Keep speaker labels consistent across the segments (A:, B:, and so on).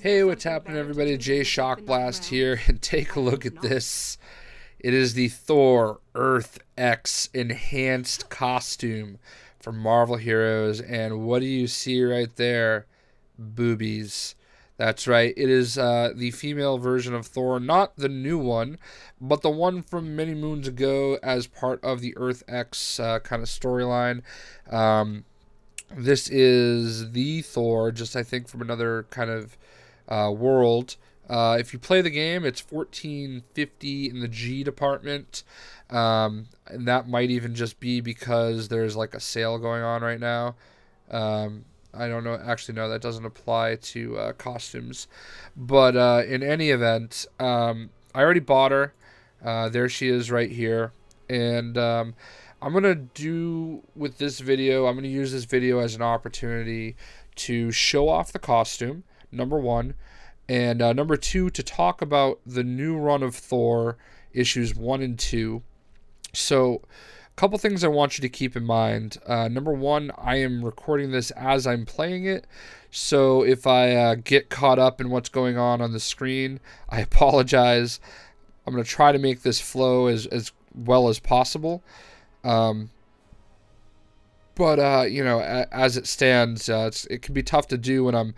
A: Hey, what's happening, everybody? Jay Shock Blast here, and take a look at this. It is the Thor Earth X enhanced costume from Marvel Heroes, and what do you see right there? Boobies. That's right. It is the female version of Thor, not the new one, but the one from many moons ago as part of the Earth X kind of storyline. This is the Thor, just I think from another kind of world. If you play the game, it's 1450 in the G department, and that might even just be because there's like a sale going on right now. I don't know. Actually, no, that doesn't apply to costumes. But in any event, I already bought her. There she is right here. And I'm going to do with this video, I'm going to use this video as an opportunity to show off the costume, number one. And number two, to talk about the new run of Thor, issues 1 and 2. So, a couple things I want you to keep in mind. Number one, I am recording this as I'm playing it. So, if I get caught up in what's going on the screen, I apologize. I'm going to try to make this flow as well as possible. But, you know, as it stands, it can be tough to do when I'm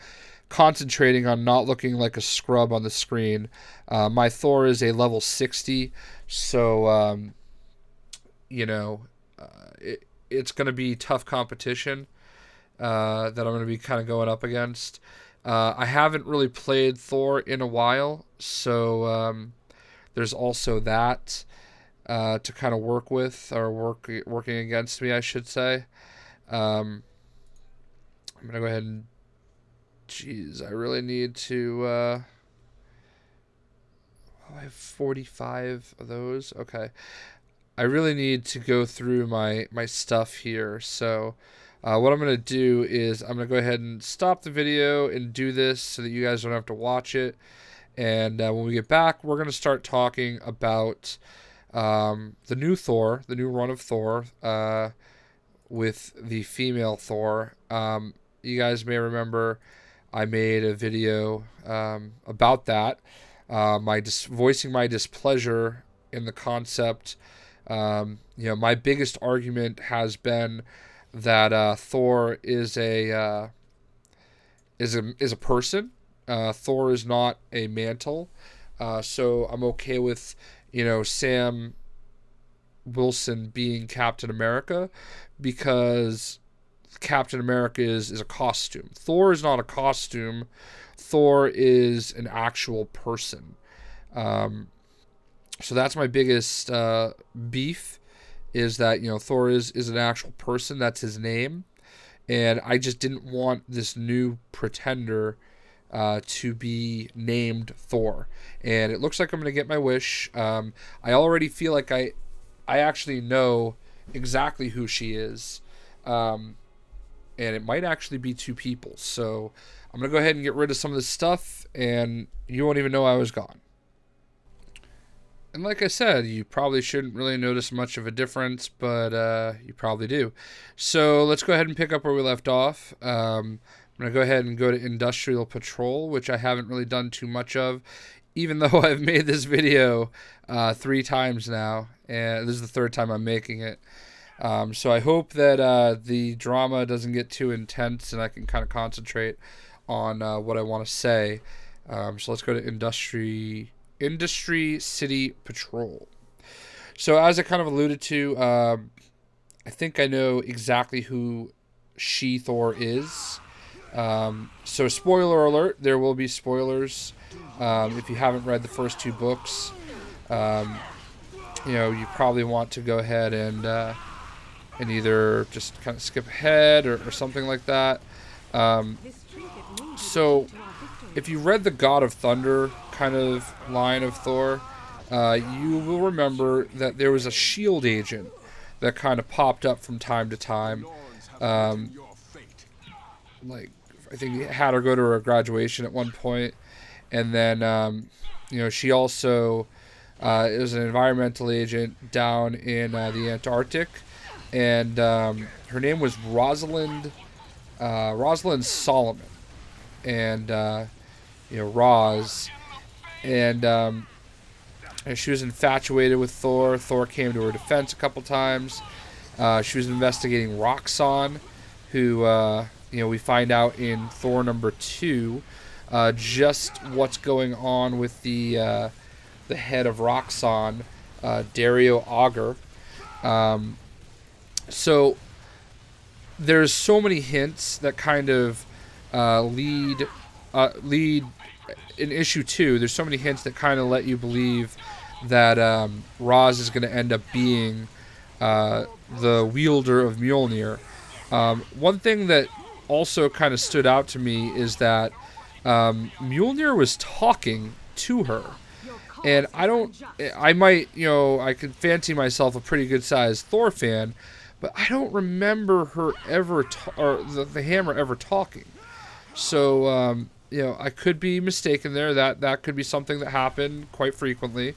A: concentrating on not looking like a scrub on the screen. My Thor is a level 60, so you know, it's going to be tough competition that I'm going to be kind of going up against. I haven't really played Thor in a while, so there's also that to kind of work with, or working against me, I should say. I'm going to go ahead and jeez, I really need to I have 45 of those. Okay. I really need to go through my stuff here. So what I'm going to do is I'm going to go ahead and stop the video and do this so that you guys don't have to watch it. And when we get back, we're going to start talking about the new Thor, the new run of Thor, with the female Thor. You guys may remember I made a video about that, voicing my displeasure in the concept. You know, my biggest argument has been that Thor is a person. Thor is not a mantle. So I'm okay with, you know, Sam Wilson being Captain America, because Captain America is a costume. Thor is not a costume. Thor is an actual person. So that's my biggest beef, is that, you know, Thor is an actual person. That's his name. And I just didn't want this new pretender to be named Thor. And it looks like I'm going to get my wish. I already feel like I actually know exactly who she is. And it might actually be two people. So I'm going to go ahead and get rid of some of this stuff, and you won't even know I was gone. And like I said, you probably shouldn't really notice much of a difference, but you probably do. So let's go ahead and pick up where we left off. I'm going to go ahead and go to Industrial Patrol, which I haven't really done too much of, even though I've made this video 3 times now, and this is the 3rd time I'm making it. So I hope that the drama doesn't get too intense and I can kind of concentrate on what I want to say. So let's go to Industry City Patrol. So as I kind of alluded to, I think I know exactly who She-Thor is. So spoiler alert, there will be spoilers. If you haven't read the first 2 books, you know, you probably want to go ahead and either just kind of skip ahead or something like that. So if you read the God of Thunder kind of line of Thor, you will remember that there was a S.H.I.E.L.D. agent that kind of popped up from time to time. Like, I think he had her go to her graduation at one point. And then, you know, she also is an environmental agent down in the Antarctic. And her name was Rosalind Solomon. And Roz, and she was infatuated with Thor. Thor came to her defense a couple times. She was investigating Roxxon, who we find out in Thor #2 just what's going on with the head of Roxxon, Dario Auger. So there's so many hints that kind of lead in issue 2. There's so many hints that kind of let you believe that Roz is going to end up being the wielder of Mjolnir. One thing that also kind of stood out to me is that Mjolnir was talking to her. And I could fancy myself a pretty good sized Thor fan, but I don't remember her ever, or the hammer ever talking. So, I could be mistaken there. That could be something that happened quite frequently.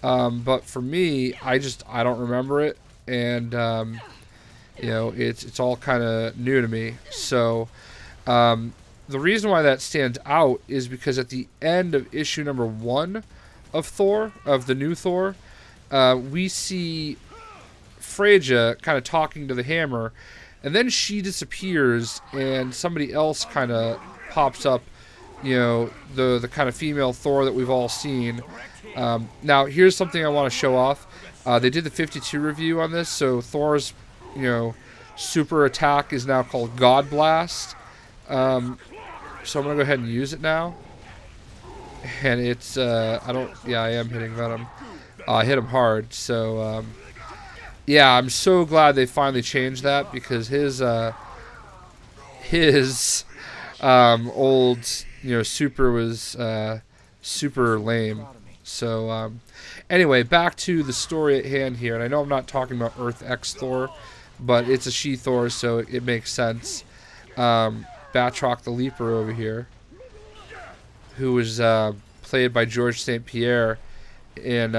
A: But for me, I don't remember it. And, it's all kind of new to me. So, the reason why that stands out is because at the end of issue #1 of Thor, of the new Thor, we see Freyja kind of talking to the hammer, and then she disappears, and somebody else kind of pops up, the kind of female Thor that we've all seen. Now, here's something I want to show off. They did the 52 review on this, so Thor's, super attack is now called God Blast. So I'm going to go ahead and use it now. And it's, I am hitting Venom. I hit him hard, so, I'm so glad they finally changed that, because his old, super was, super lame. So, anyway, back to the story at hand here, and I know I'm not talking about Earth X Thor, but it's a She-Thor, so it makes sense. Batroc the Leaper over here, who was played by George St. Pierre in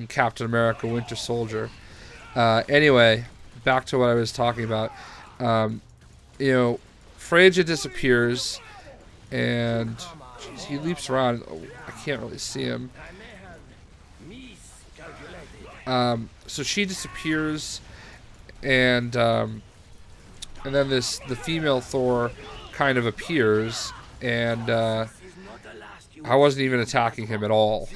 A: Captain America Winter Soldier. Anyway, back to what I was talking about. Freyja disappears, and geez, he leaps around. Oh, I can't really see him. So she disappears, and then the female Thor kind of appears, and I wasn't even attacking him at all.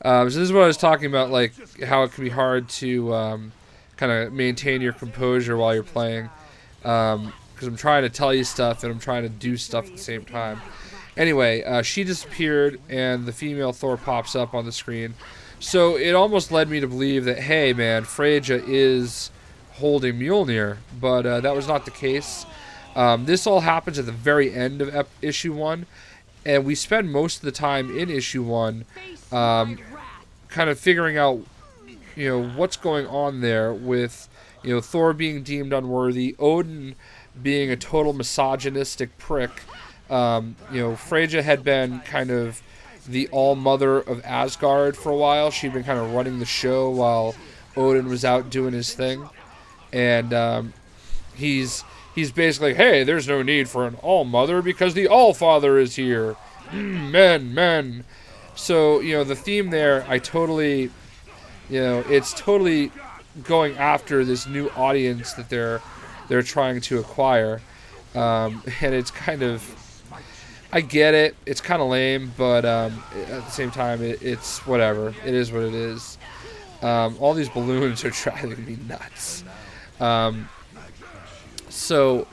A: So this is what I was talking about, like how it can be hard to kind of maintain your composure while you're playing, because I'm trying to tell you stuff and I'm trying to do stuff at the same time. Anyway, she disappeared, and the female Thor pops up on the screen. So it almost led me to believe that, hey man, Freyja is holding Mjolnir, but that was not the case. This all happens at the very end of issue 1, and we spend most of the time in issue 1 kind of figuring out, what's going on there with, Thor being deemed unworthy, Odin being a total misogynistic prick. Freyja had been kind of the all-mother of Asgard for a while. She'd been kind of running the show while Odin was out doing his thing. And he's basically, hey, there's no need for an all-mother because the all-father is here. Men. So, the theme there, I totally, it's totally going after this new audience that they're trying to acquire. And it's kind of, I get it. It's kind of lame, but at the same time, it's whatever. It is what it is. All these balloons are driving me nuts. So,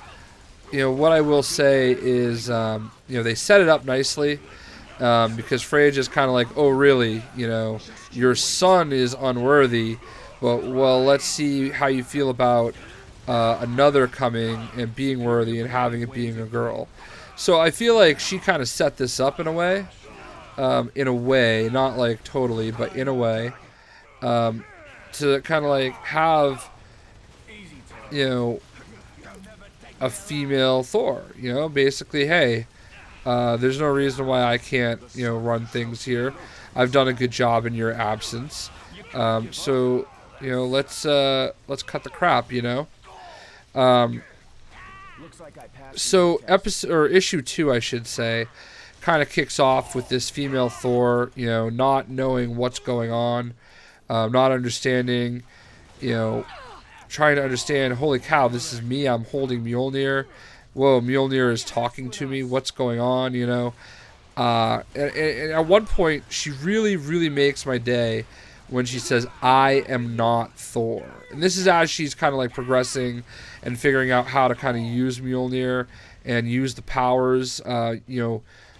A: what I will say is, they set it up nicely, because Freyja's kind of like, oh, really? Your son is unworthy, but, well, let's see how you feel about another coming and being worthy and having it being a girl. So I feel like she kind of set this up in a way, not like totally, but in a way, to kind of like have, a female Thor, basically, hey, there's no reason why I can't, run things here. I've done a good job in your absence. So, let's cut the crap, So episode or issue 2, I should say, kind of kicks off with this female Thor, not knowing what's going on, not understanding, trying to understand, holy cow, this is me, I'm holding Mjolnir. Whoa, Mjolnir is talking to me, what's going on, and at one point, she really, really makes my day when she says, I am not Thor. And this is as she's kind of like progressing and figuring out how to kind of use Mjolnir and use the powers.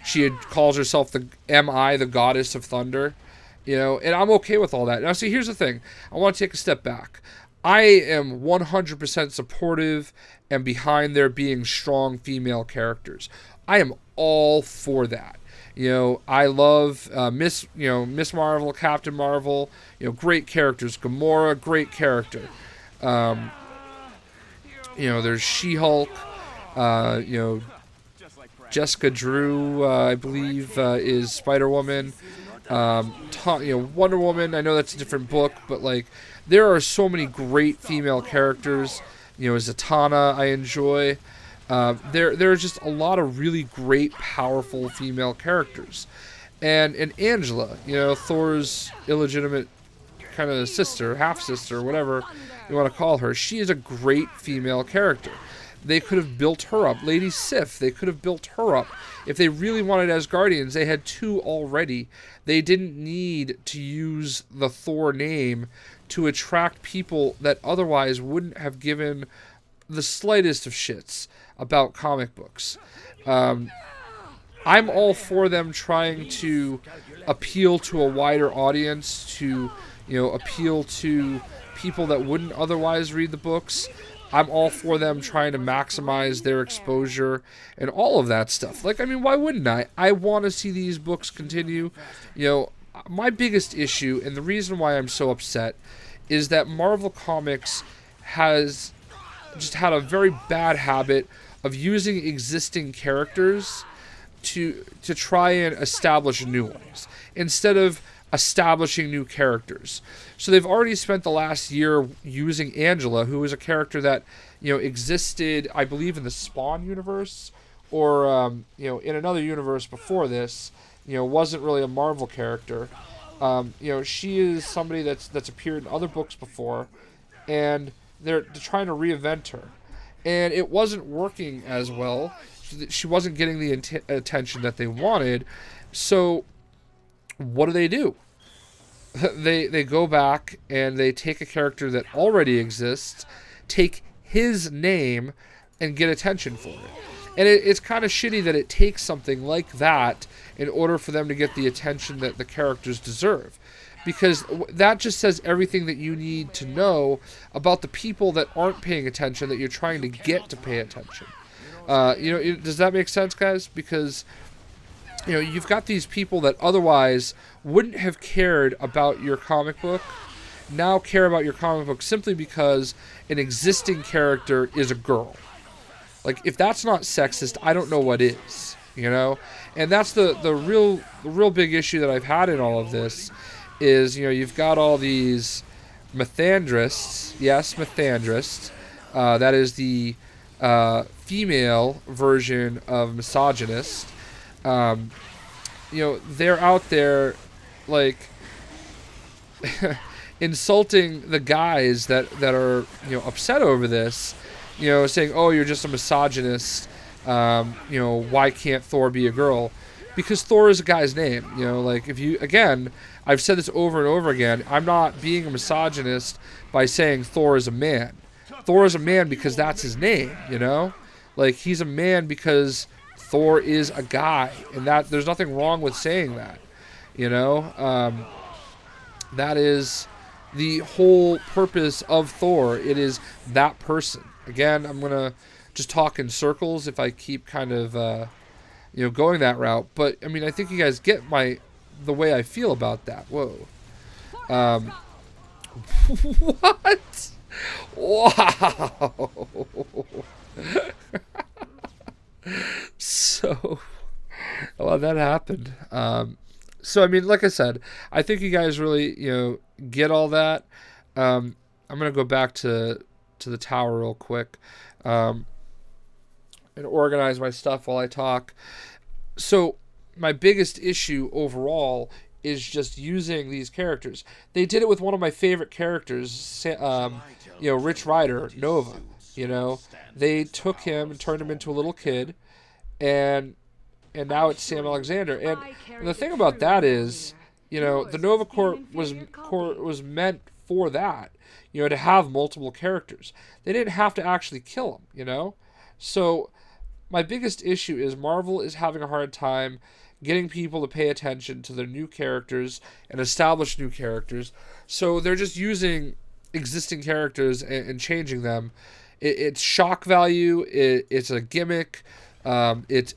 A: She calls herself the goddess of thunder, and I'm okay with all that. Now, see, here's the thing. I want to take a step back. I am 100% supportive and behind there being strong female characters. I am all for that. I love Miss Marvel, Captain Marvel, great characters. Gamora, great character. There's She-Hulk, Jessica Drew, I believe, is Spider-Woman. Wonder Woman, I know that's a different book, but like there are so many great female characters. Zatanna, I enjoy. There are just a lot of really great, powerful female characters. And Angela, Thor's illegitimate kind of sister, half-sister, whatever you want to call her, she is a great female character. They could have built her up. Lady Sif, they could have built her up. If they really wanted Asgardians, they had 2 already. They didn't need to use the Thor name to attract people that otherwise wouldn't have given the slightest of shits about comic books. I'm all for them trying to appeal to a wider audience, to appeal to people that wouldn't otherwise read the books. I'm all for them trying to maximize their exposure and all of that stuff. Like, I mean, why wouldn't I? I want to see these books continue. My biggest issue, and the reason why I'm so upset, is that Marvel Comics has just had a very bad habit of using existing characters to try and establish new ones instead of establishing new characters. So they've already spent the last year using Angela, who is a character that existed, I believe, in the Spawn universe or in another universe before this. Wasn't really a Marvel character. She is somebody that's appeared in other books before, and they're trying to reinvent her. And it wasn't working as well. She wasn't getting the attention that they wanted. So what do? They go back and they take a character that already exists, take his name, and get attention for it. And it's kind of shitty that it takes something like that in order for them to get the attention that the characters deserve. Because that just says everything that you need to know about the people that aren't paying attention that you're trying to get to pay attention. Does that make sense, guys? Because you've got these people that otherwise wouldn't have cared about your comic book, now care about your comic book simply because an existing character is a girl. Like, if that's not sexist, I don't know what is, And that's the real big issue that I've had in all of this is, you've got all these Methandrists. Yes, Methandrists. That is the female version of misogynist. They're out there, like, insulting the guys that are, upset over this, saying, oh, you're just a misogynist, why can't Thor be a girl? Because Thor is a guy's name, again, I've said this over and over again, I'm not being a misogynist by saying Thor is a man. Thor is a man because that's his name, he's a man because Thor is a guy, and that there's nothing wrong with saying that, that is the whole purpose of Thor. It is that person. Again, I'm going to just talk in circles if I keep kind of, going that route. But, I mean, I think you guys get the way I feel about that. Whoa. What? Wow. So, well, that happened. So, I mean, like I said, I think you guys really, get all that. I'm going to go back to the tower real quick. and organize my stuff while I talk. So my biggest issue overall is just using these characters. They did it with one of my favorite characters, Rich Rider, Nova. They took him and turned him into a little kid, and now it's Sam Alexander. And the thing about that is, the Nova Corps was meant for that, to have multiple characters. They didn't have to actually kill him, So my biggest issue is Marvel is having a hard time getting people to pay attention to their new characters and establish new characters. So they're just using existing characters and changing them. It's shock value. It's a gimmick. It's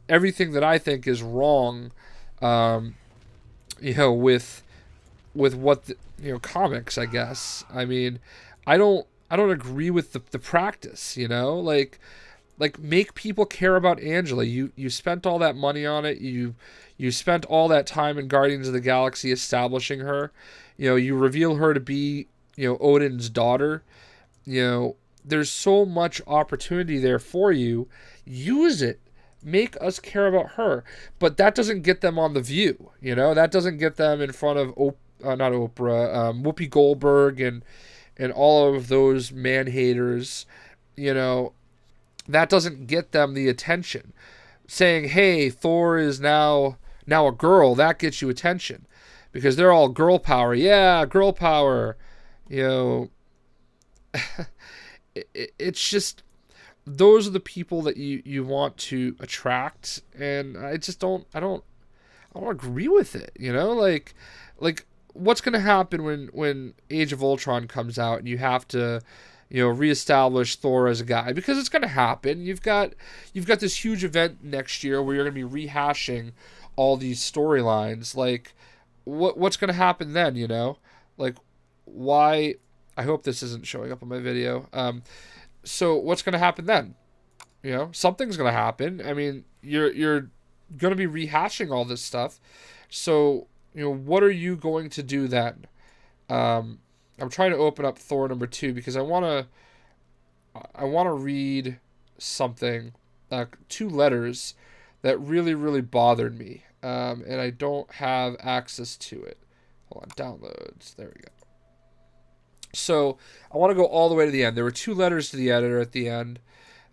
A: everything that I think is wrong, with what comics, I guess. I mean, I don't agree with the practice, like make people care about Angela. You spent all that money on it. You spent all that time in Guardians of the Galaxy establishing her. You reveal her to be, Odin's daughter. There's so much opportunity there for you. Use it. Make us care about her. But that doesn't get them on The View. That doesn't get them in front of not Oprah, Whoopi Goldberg and all of those man haters. That doesn't get them the attention. Saying, hey, Thor is now a girl, that gets you attention. Because they're all girl power. Yeah, girl power. It's just, those are the people that you want to attract. And I just don't agree with it. Like what's going to happen when Age of Ultron comes out and you have to reestablish Thor as a guy, because it's going to happen. You've got this huge event next year where you're going to be rehashing all these storylines. Like, what's going to happen then? Like, why? I hope this isn't showing up on my video. So what's going to happen then? Something's going to happen. I mean, you're going to be rehashing all this stuff. So what are you going to do then? I'm trying to open up Thor number 2 because I want to read something, 2 letters that really, really bothered me, and I don't have access to it. Hold on, downloads. There we go. So I want to go all the way to the end. There were 2 letters to the editor at the end,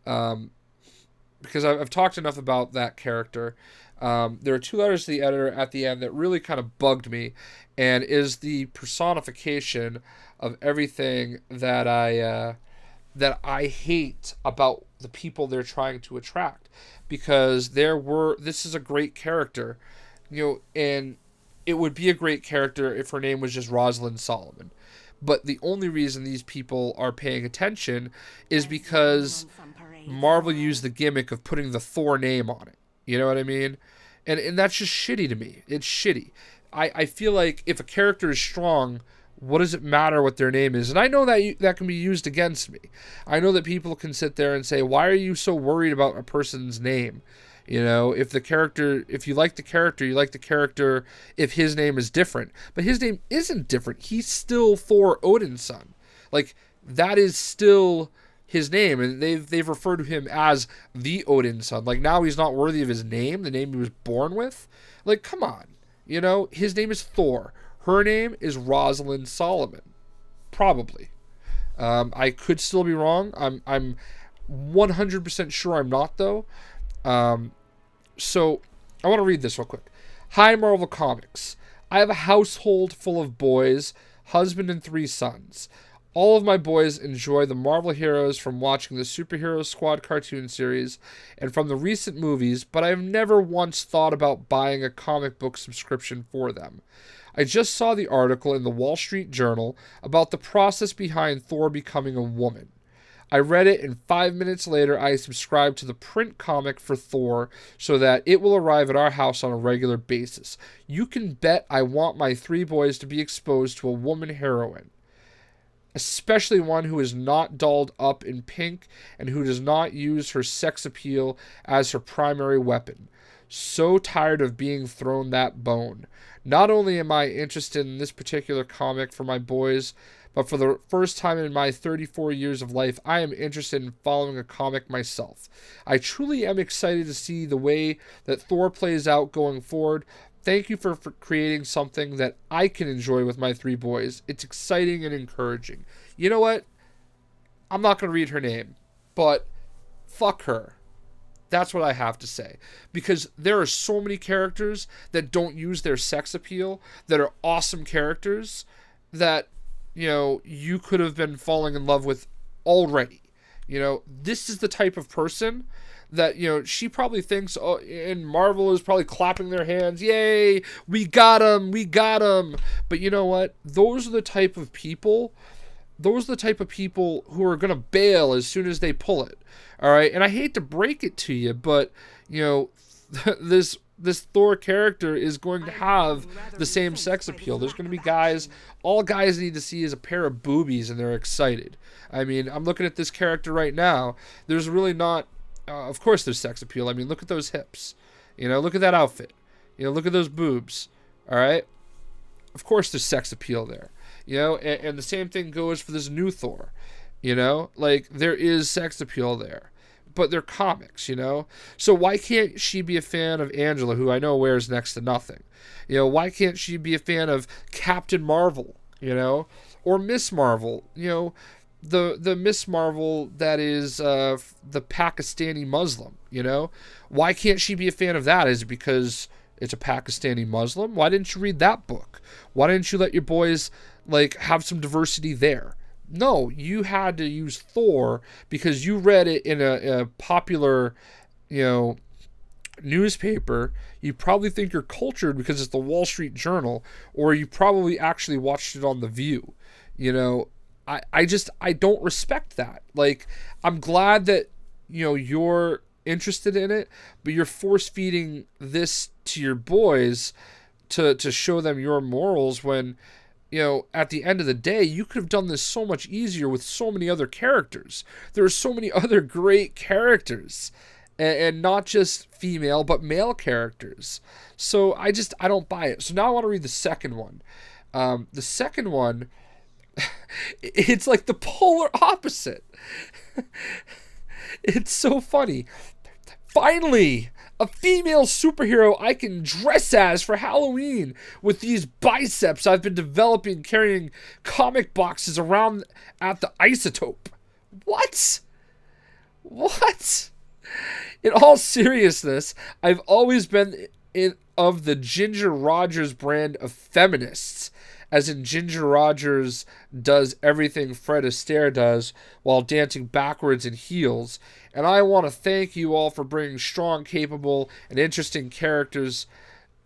A: because I've talked enough about that character. There are 2 letters to the editor at the end that really kind of bugged me, and is the personification of everything that I hate about the people they're trying to attract. Because this is a great character, and it would be a great character if her name was just Rosalind Solomon. But the only reason these people are paying attention is because Marvel used the gimmick of putting the Thor name on it. You know what I mean? And that's just shitty to me. It's shitty. I feel like if a character is strong, what does it matter what their name is? And I know that can be used against me. I know that people can sit there and say, why are you so worried about a person's name? If you like the character, you like the character if his name is different. But his name isn't different. He's still Thor, Odin's son. Like, that is still his name, and they've referred to him as the Odin son. Like, now he's not worthy of his name, the name he was born with. Like, come on. His name is Thor. Her name is Rosalind Solomon. Probably. I could still be wrong. I'm 100% sure I'm not, though. So I want to read this real quick. Hi, Marvel Comics. I have a household full of boys, husband and 3 sons. All of my boys enjoy the Marvel heroes from watching the Superhero Squad cartoon series and from the recent movies, but I've never once thought about buying a comic book subscription for them. I just saw the article in the Wall Street Journal about the process behind Thor becoming a woman. I read it, and 5 minutes later I subscribed to the print comic for Thor so that it will arrive at our house on a regular basis. You can bet I want my 3 boys to be exposed to a woman heroine, especially one who is not dolled up in pink and who does not use her sex appeal as her primary weapon. So tired of being thrown that bone. Not only am I interested in this particular comic for my boys, but for the first time in my 34 years of life, I am interested in following a comic myself. I truly am excited to see the way that Thor plays out going forward. Thank you for creating something that I can enjoy with my 3 boys. It's exciting and encouraging. You know what? I'm not going to read her name, but fuck her. That's what I have to say. Because there are so many characters that don't use their sex appeal, that are awesome characters, that, you could have been falling in love with already. This is the type of person that, she probably thinks, and Marvel is probably clapping their hands, yay, we got him. But you know what? Those are the type of people who are going to bail as soon as they pull it. All right. And I hate to break it to you, but this Thor character is going to have the same sex appeal. There's going to be guys, all guys need to see is a pair of boobies and they're excited. I mean, I'm looking at this character right now. There's really not, of course there's sex appeal. I mean, look at those hips, look at that outfit, look at those boobs. All right. Of course there's sex appeal there, and the same thing goes for this new Thor, like there is sex appeal there, but they're comics, so why can't she be a fan of Angela, who I know wears next to nothing? Why can't she be a fan of Captain Marvel, or Miss Marvel, the Miss Marvel that is the Pakistani Muslim, why can't she be a fan of that? Is it because it's a Pakistani Muslim? Why didn't you read that book? Why didn't you let your boys have some diversity there? No, you had to use Thor because you read it in a popular, newspaper. You probably think you're cultured because it's the Wall Street Journal, or you probably actually watched it on The View. I don't respect that. I'm glad that, you're interested in it, but you're force feeding this to your boys to show them your morals when, at the end of the day, you could have done this so much easier with so many other characters. There are so many other great characters, and not just female, but male characters. So I don't buy it. So now I want to read the second one. The second one, it's like the polar opposite. It's so funny. Finally, a female superhero I can dress as for Halloween with these biceps I've been developing carrying comic boxes around at the Isotope. What? In all seriousness, I've always been of the Ginger Rogers brand of feminists, as in Ginger Rogers does everything Fred Astaire does while dancing backwards in heels. And I want to thank you all for bringing strong, capable, and interesting characters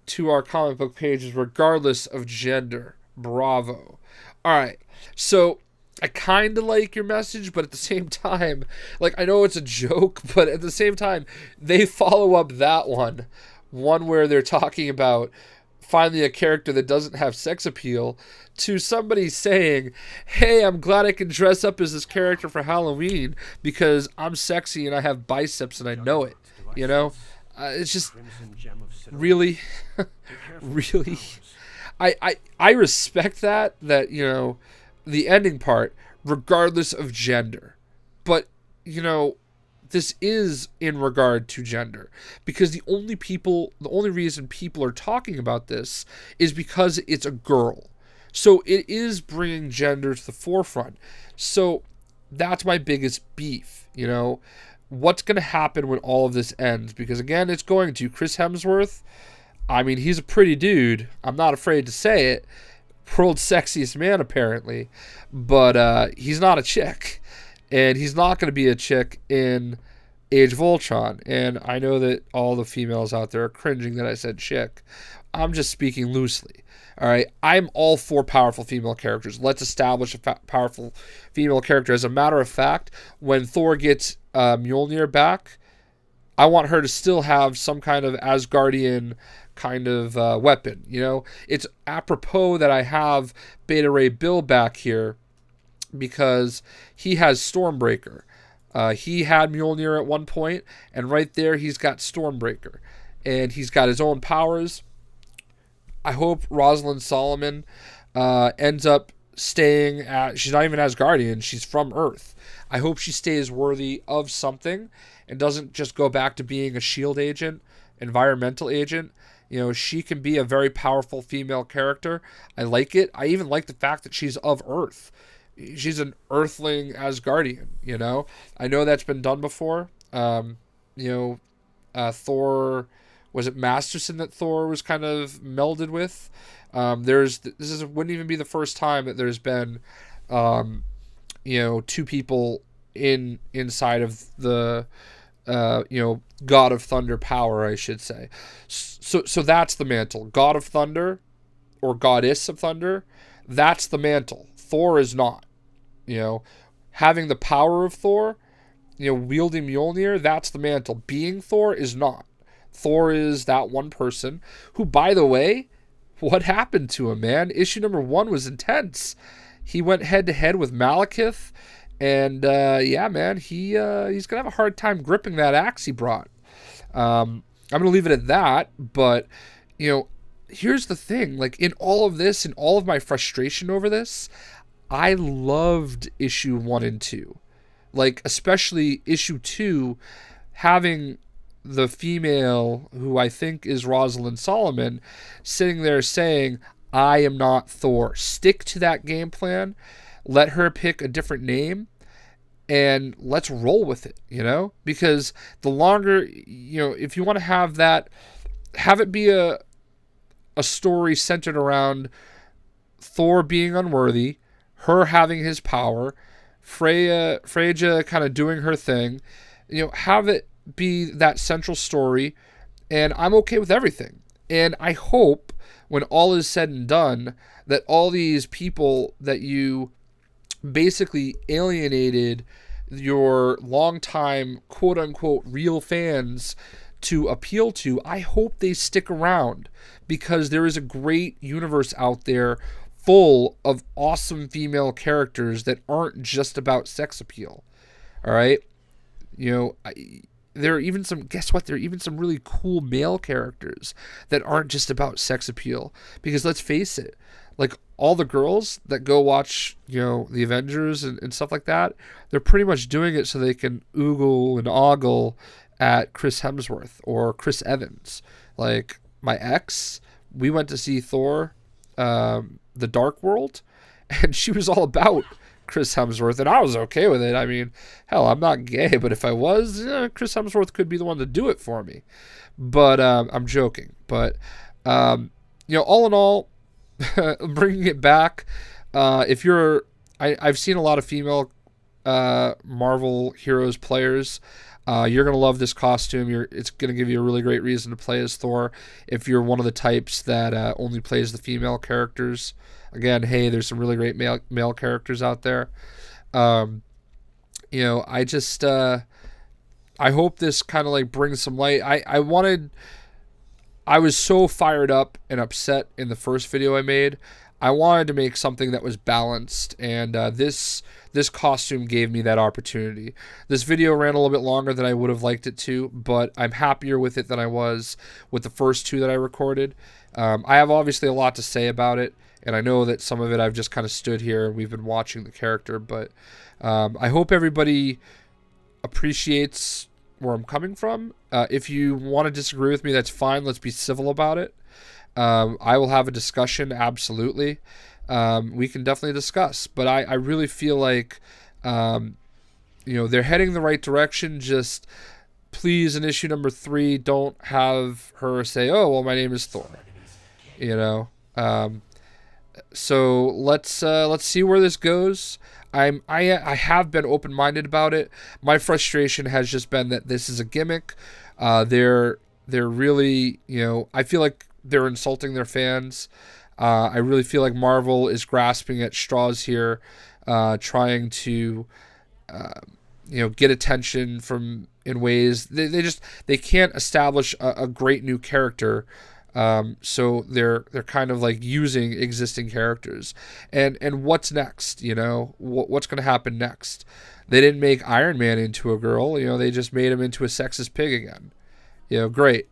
A: to our comic book pages, regardless of gender. Bravo. All right. So I kind of like your message, but at the same time, I know it's a joke, but at the same time, they follow up that one where they're talking about finally a character that doesn't have sex appeal, to somebody saying, hey, I'm glad I can dress up as this character for Halloween because I'm sexy and I have biceps and I know it. It's just really, really, I respect that, the ending part, regardless of gender. But, this is in regard to gender, because the only reason people are talking about this is because it's a girl. So it is bringing gender to the forefront. So that's my biggest beef, what's going to happen when all of this ends? Because again, it's going to Chris Hemsworth. I mean, he's a pretty dude. I'm not afraid to say it. World's sexiest man, apparently, but he's not a chick. And he's not going to be a chick in Age of Ultron. And I know that all the females out there are cringing that I said chick. I'm just speaking loosely. All right. I'm all for powerful female characters. Let's establish a powerful female character. As a matter of fact, when Thor gets Mjolnir back, I want her to still have some kind of Asgardian kind of weapon. It's apropos that I have Beta Ray Bill back here, because he has Stormbreaker. He had Mjolnir at one point, and right there he's got Stormbreaker. And he's got his own powers. I hope Rosalind Solomon ends up staying at, she's not even Asgardian, she's from Earth. I hope she stays worthy of something and doesn't just go back to being a shield agent, environmental agent. You know, she can be a very powerful female character. I like it. I even like the fact that she's of Earth. She's an Earthling Asgardian, you know? I know that's been done before. Thor, was it Masterson that Thor was kind of melded with? Wouldn't even be the first time that there's been, two people inside of the, God of Thunder power, I should say. So that's the mantle. God of Thunder, or Goddess of Thunder, that's the mantle. Thor is not. Having the power of Thor, wielding Mjolnir, that's the mantle. Being Thor is not. Thor is that one person who, by the way, what happened to him, man? Issue number 1 was intense. He went head-to-head with Malekith, and, man, he's going to have a hard time gripping that axe he brought. I'm going to leave it at that, but, here's the thing. Like, in all of this, in all of my frustration over this, I loved issue 1 and 2. Like, especially issue 2, having the female, who I think is Rosalind Solomon, sitting there saying, I am not Thor. Stick to that game plan. Let her pick a different name, and let's roll with it, Because the longer, if you want to have that, have it be a story centered around Thor being unworthy, her having his power, Freya kind of doing her thing, have it be that central story, and I'm okay with everything. And I hope when all is said and done that all these people that you basically alienated your longtime quote unquote real fans to appeal to, I hope they stick around, because there is a great universe out there full of awesome female characters that aren't just about sex appeal. All right. There are even some, guess what? There are even some really cool male characters that aren't just about sex appeal. Because let's face it, like, all the girls that go watch, the Avengers and stuff like that, they're pretty much doing it so they can oogle and ogle at Chris Hemsworth or Chris Evans. Like, my ex, we went to see Thor, The Dark World, and she was all about Chris Hemsworth, and I was okay with it. I mean, hell, I'm not gay, but if I was, Chris Hemsworth could be the one to do it for me. But I'm joking. But all in all, bringing it back, if you're, I've seen a lot of female Marvel Heroes players. You're gonna love this costume. It's gonna give you a really great reason to play as Thor. If you're one of the types that only plays the female characters. Again, hey, there's some really great male characters out there. I hope this kind of like brings some light. I was so fired up and upset in the first video I made. I wanted to make something that was balanced, and this costume gave me that opportunity. This video ran a little bit longer than I would have liked it to, but I'm happier with it than I was with the first 2 that I recorded. I have obviously a lot to say about it, and I know that some of it I've just kind of stood here and we've been watching the character, but I hope everybody appreciates where I'm coming from. If you want to disagree with me, that's fine. Let's be civil about it. I will have a discussion, absolutely. We can definitely discuss, but I really feel like, they're heading the right direction. Just please, in issue number 3, don't have her say, oh, well, my name is Thor, so let's see where this goes. I have been open-minded about it. My frustration has just been that this is a gimmick. They're really, I feel like they're insulting their fans. I really feel like Marvel is grasping at straws here, trying to, get attention from in ways they can't establish a great new character. So they're kind of like using existing characters, and what's next? What's going to happen next? They didn't make Iron Man into a girl. They just made him into a sexist pig again. Great.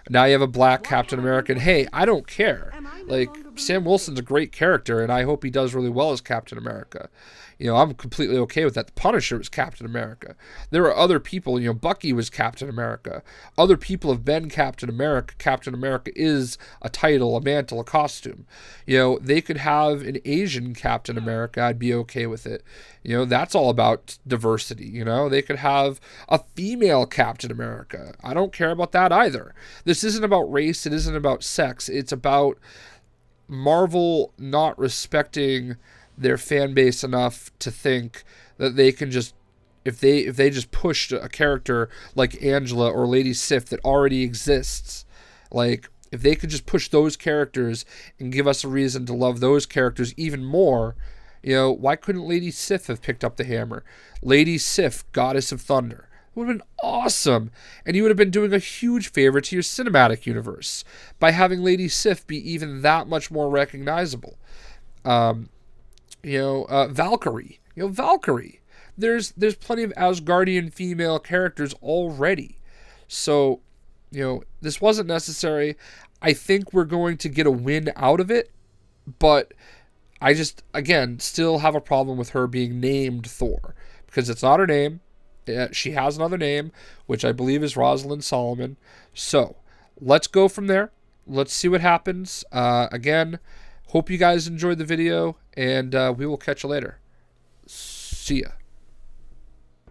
A: Now you have a black Captain America, and hey, I don't care. Like, Sam Wilson's a great character, and I hope he does really well as Captain America. You know, I'm completely okay with that. The Punisher was Captain America. There are other people, you know, Bucky was Captain America. Other people have been Captain America. Captain America is a title, a mantle, a costume. You know, they could have an Asian Captain America. I'd be okay with it. You know, that's all about diversity. You know, they could have a female Captain America. I don't care about that either. This isn't about race. It isn't about sex. It's about Marvel not respecting their fan base enough to think that they can just, if they just pushed a character like Angela or Lady Sif that already exists, like if they could just push those characters and give us a reason to love those characters even more, you know, why couldn't Lady Sif have picked up the hammer? Lady Sif, Goddess of Thunder. It would have been awesome. And you would have been doing a huge favor to your cinematic universe by having Lady Sif be even that much more recognizable. Valkyrie. You know, Valkyrie. There's plenty of Asgardian female characters already. So, you know, this wasn't necessary. I think we're going to get a win out of it, but I just, again, still have a problem with her being named Thor because it's not her name. She has another name, which I believe is Rosalind Solomon. So let's go from there. Let's see what happens. Again, hope you guys enjoyed the video, and we will catch you later. See ya.